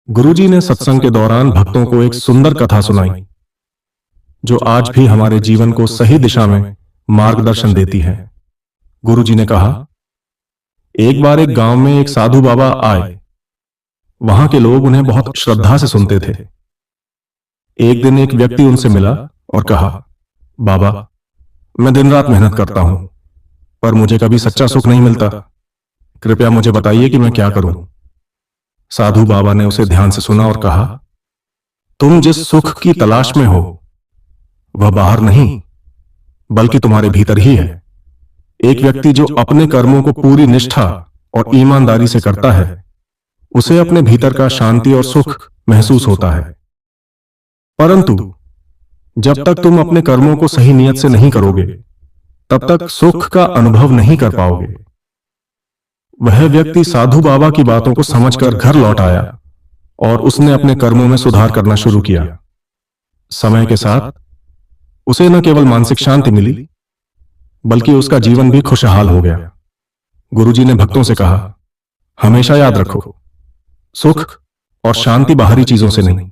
गुरुजी ने सत्संग के दौरान भक्तों को एक सुंदर कथा सुनाई जो आज भी हमारे जीवन को सही दिशा में मार्गदर्शन देती है। गुरुजी ने कहा, एक बार एक गांव में एक साधु बाबा आए। वहां के लोग उन्हें बहुत श्रद्धा से सुनते थे। एक दिन एक व्यक्ति उनसे मिला और कहा, बाबा, मैं दिन रात मेहनत करता हूं, पर मुझे कभी सच्चा सुख नहीं मिलता। कृपया मुझे बताइए कि मैं क्या करूं। साधु बाबा ने उसे ध्यान से सुना और कहा, तुम जिस सुख की तलाश में हो वह बाहर नहीं बल्कि तुम्हारे भीतर ही है। एक व्यक्ति जो अपने कर्मों को पूरी निष्ठा और ईमानदारी से करता है उसे अपने भीतर का शांति और सुख महसूस होता है। परंतु जब तक तुम अपने कर्मों को सही नियत से नहीं करोगे तब तक सुख का अनुभव नहीं कर पाओगे। वह व्यक्ति साधु बाबा की बातों को समझकर घर लौट आया और उसने अपने कर्मों में सुधार करना शुरू किया। समय के साथ उसे न केवल मानसिक शांति मिली बल्कि उसका जीवन भी खुशहाल हो गया। गुरुजी ने भक्तों से कहा, हमेशा याद रखो, सुख और शांति बाहरी चीजों से नहीं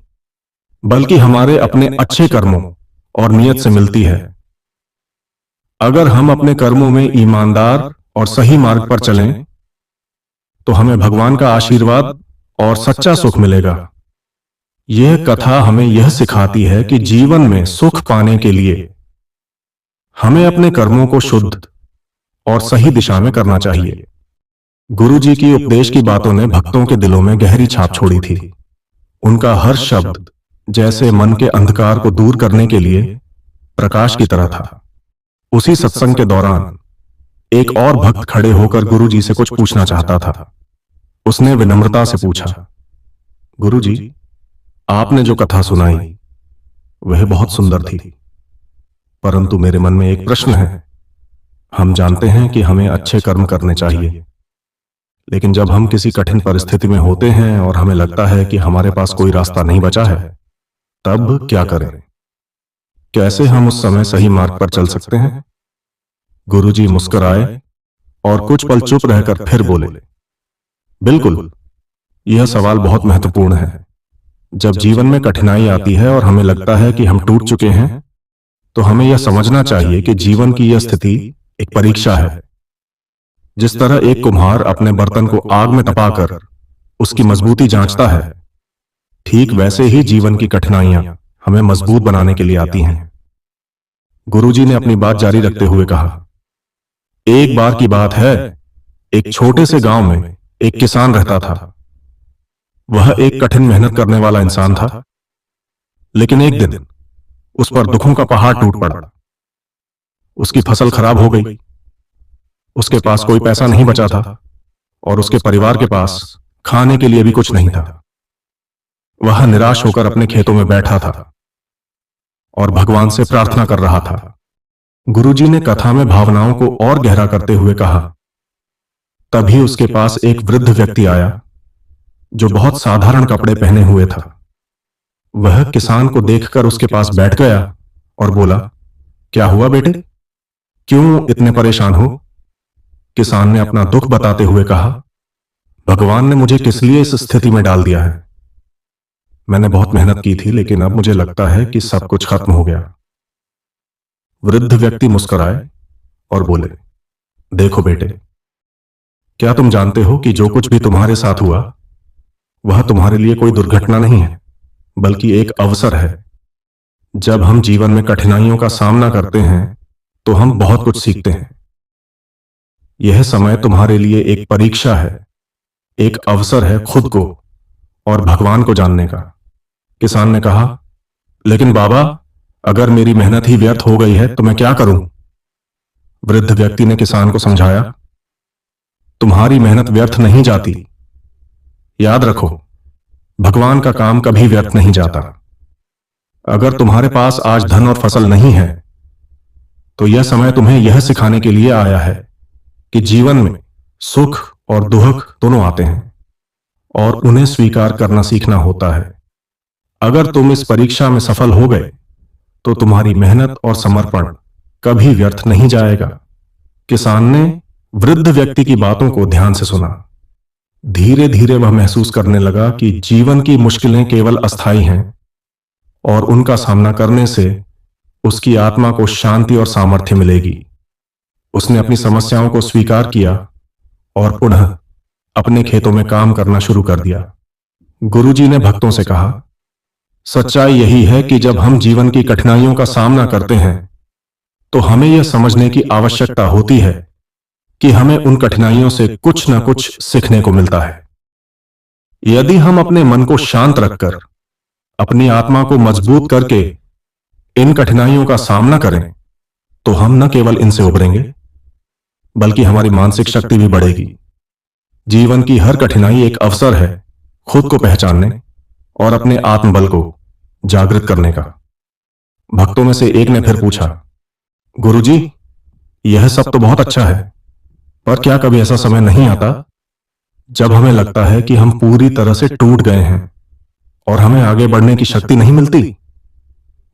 बल्कि हमारे अपने अच्छे कर्मों और नियत से मिलती है। अगर हम अपने कर्मों में ईमानदार और सही मार्ग पर चलें तो हमें भगवान का आशीर्वाद और सच्चा सुख मिलेगा। यह कथा हमें यह सिखाती है कि जीवन में सुख पाने के लिए हमें अपने कर्मों को शुद्ध और सही दिशा में करना चाहिए। गुरुजी की उपदेश की बातों ने भक्तों के दिलों में गहरी छाप छोड़ी थी। उनका हर शब्द जैसे मन के अंधकार को दूर करने के लिए प्रकाश की तरह था। उसी सत्संग के दौरान एक और भक्त खड़े होकर गुरुजी से कुछ पूछना चाहता था। उसने विनम्रता से पूछा, गुरुजी, आपने जो कथा सुनाई वह बहुत सुंदर थी, परंतु मेरे मन में एक प्रश्न है। हम जानते हैं कि हमें अच्छे कर्म करने चाहिए, लेकिन जब हम किसी कठिन परिस्थिति में होते हैं और हमें लगता है कि हमारे पास कोई रास्ता नहीं बचा है, तब क्या करें? कैसे हम उस समय सही मार्ग पर चल सकते हैं? गुरुजी मुस्कुराए और कुछ पल चुप रहकर फिर बोले, बिल्कुल, यह सवाल बहुत महत्वपूर्ण है। जब जीवन में कठिनाई आती है और हमें लगता है कि हम टूट चुके हैं, तो हमें यह समझना चाहिए कि जीवन की यह स्थिति एक परीक्षा है। जिस तरह एक कुम्हार अपने बर्तन को आग में तपाकर उसकी मजबूती जांचता है, ठीक वैसे ही जीवन की कठिनाइयां हमें मजबूत बनाने के लिए आती हैं। गुरुजी ने अपनी बात जारी रखते हुए कहा, एक बार की बात है, एक छोटे से गांव में एक किसान रहता था। वह एक कठिन मेहनत करने वाला इंसान था, लेकिन एक दिन उस पर दुखों का पहाड़ टूट पड़ा। उसकी फसल खराब हो गई, उसके पास कोई पैसा नहीं बचा था और उसके परिवार के पास खाने के लिए भी कुछ नहीं था। वह निराश होकर अपने खेतों में बैठा था और भगवान से प्रार्थना कर रहा था। गुरुजी ने कथा में भावनाओं को और गहरा करते हुए कहा, तभी उसके पास एक वृद्ध व्यक्ति आया जो बहुत साधारण कपड़े पहने हुए था। वह किसान को देखकर उसके पास बैठ गया और बोला, क्या हुआ बेटे, क्यों इतने परेशान हो? किसान ने अपना दुख बताते हुए कहा, भगवान ने मुझे किस लिए इस स्थिति में डाल दिया है? मैंने बहुत मेहनत की थी, लेकिन अब मुझे लगता है कि सब कुछ खत्म हो गया। वृद्ध व्यक्ति मुस्कुराए और बोले, देखो बेटे, क्या तुम जानते हो कि जो कुछ भी तुम्हारे साथ हुआ वह तुम्हारे लिए कोई दुर्घटना नहीं है बल्कि एक अवसर है। जब हम जीवन में कठिनाइयों का सामना करते हैं तो हम बहुत कुछ सीखते हैं। यह समय तुम्हारे लिए एक परीक्षा है, एक अवसर है खुद को और भगवान को जानने का। किसान ने कहा, लेकिन बाबा, अगर मेरी मेहनत ही व्यर्थ हो गई है तो मैं क्या करूं? वृद्ध व्यक्ति ने किसान को समझाया, तुम्हारी मेहनत व्यर्थ नहीं जाती। याद रखो, भगवान का काम कभी व्यर्थ नहीं जाता। अगर तुम्हारे पास आज धन और फसल नहीं है तो यह समय तुम्हें यह सिखाने के लिए आया है कि जीवन में सुख और दुख दोनों आते हैं और उन्हें स्वीकार करना सीखना होता है। अगर तुम इस परीक्षा में सफल हो गए तो तुम्हारी मेहनत और समर्पण कभी व्यर्थ नहीं जाएगा। किसान ने वृद्ध व्यक्ति की बातों को ध्यान से सुना। धीरे धीरे वह महसूस करने लगा कि जीवन की मुश्किलें केवल अस्थायी हैं और उनका सामना करने से उसकी आत्मा को शांति और सामर्थ्य मिलेगी। उसने अपनी समस्याओं को स्वीकार किया और पुनः अपने खेतों में काम करना शुरू कर दिया। गुरुजी ने भक्तों से कहा, सच्चाई यही है कि जब हम जीवन की कठिनाइयों का सामना करते हैं तो हमें यह समझने की आवश्यकता होती है कि हमें उन कठिनाइयों से कुछ न कुछ सीखने को मिलता है। यदि हम अपने मन को शांत रखकर अपनी आत्मा को मजबूत करके इन कठिनाइयों का सामना करें तो हम न केवल इनसे उभरेंगे बल्कि हमारी मानसिक शक्ति भी बढ़ेगी। जीवन की हर कठिनाई एक अवसर है खुद को पहचानने और अपने आत्मबल को जागृत करने का। भक्तों में से एक ने फिर पूछा, गुरुजी, यह सब तो बहुत अच्छा है, पर क्या कभी ऐसा समय नहीं आता जब हमें लगता है कि हम पूरी तरह से टूट गए हैं और हमें आगे बढ़ने की शक्ति नहीं मिलती?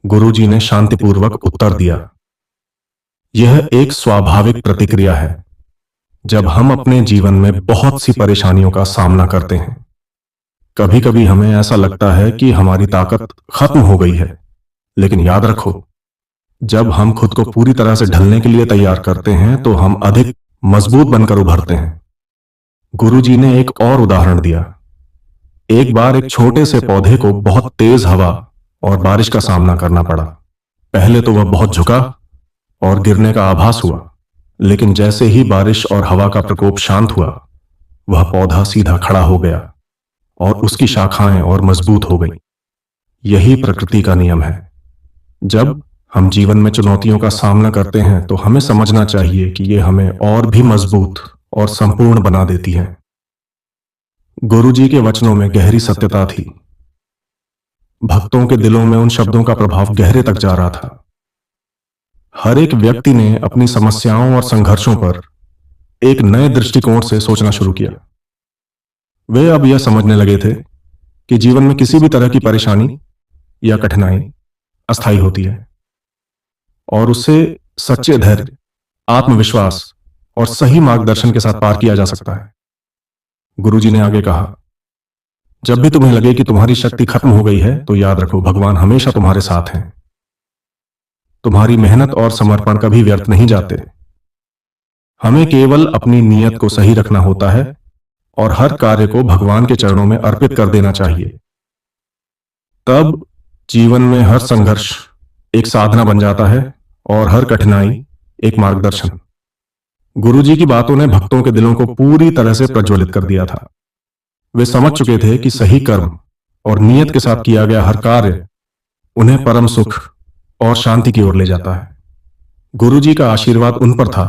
गुरुजी ने शांतिपूर्वक उत्तर दिया, यह एक स्वाभाविक प्रतिक्रिया है। जब हम अपने जीवन में बहुत सी परेशानियों का सामना करते हैं, कभी कभी हमें ऐसा लगता है कि हमारी ताकत खत्म हो गई है, लेकिन याद रखो, जब हम खुद को पूरी तरह से ढलने के लिए तैयार करते हैं तो हम अधिक मजबूत बनकर उभरते हैं। गुरुजी ने एक और उदाहरण दिया। एक बार एक छोटे से पौधे को बहुत तेज हवा और बारिश का सामना करना पड़ा। पहले तो वह बहुत झुका और गिरने का आभास हुआ, लेकिन जैसे ही बारिश और हवा का प्रकोप शांत हुआ, वह पौधा सीधा खड़ा हो गया और उसकी शाखाएं और मजबूत हो गईं। यही प्रकृति का नियम है। जब हम जीवन में चुनौतियों का सामना करते हैं तो हमें समझना चाहिए कि ये हमें और भी मजबूत और संपूर्ण बना देती है। गुरुजी के वचनों में गहरी सत्यता थी। भक्तों के दिलों में उन शब्दों का प्रभाव गहरे तक जा रहा था। हर एक व्यक्ति ने अपनी समस्याओं और संघर्षों पर एक नए दृष्टिकोण से सोचना शुरू किया। वे अब यह समझने लगे थे कि जीवन में किसी भी तरह की परेशानी या कठिनाई अस्थायी होती है और उससे सच्चे धैर्य, आत्मविश्वास और सही मार्गदर्शन के साथ पार किया जा सकता है। गुरुजी ने आगे कहा, जब भी तुम्हें लगे कि तुम्हारी शक्ति खत्म हो गई है तो याद रखो, भगवान हमेशा तुम्हारे साथ हैं। तुम्हारी मेहनत और समर्पण कभी व्यर्थ नहीं जाते। हमें केवल अपनी नीयत को सही रखना होता है और हर कार्य को भगवान के चरणों में अर्पित कर देना चाहिए। तब जीवन में हर संघर्ष एक साधना बन जाता है और हर कठिनाई एक मार्गदर्शन। गुरुजी की बातों ने भक्तों के दिलों को पूरी तरह से प्रज्वलित कर दिया था। वे समझ चुके थे कि सही कर्म और नियत के साथ किया गया हर कार्य उन्हें परम सुख और शांति की ओर ले जाता है। गुरुजी का आशीर्वाद उन पर था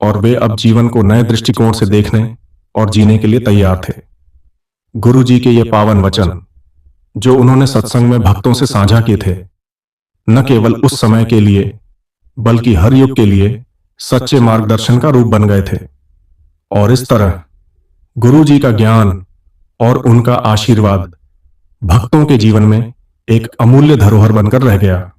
और वे अब जीवन को नए दृष्टिकोण से देखने और जीने के लिए तैयार थे। गुरुजी के ये पावन वचन जो उन्होंने सत्संग में भक्तों से साझा किए थे, न केवल उस समय के लिए बल्कि हर युग के लिए सच्चे मार्गदर्शन का रूप बन गए थे। और इस तरह गुरुजी का ज्ञान और उनका आशीर्वाद भक्तों के जीवन में एक अमूल्य धरोहर बनकर रह गया।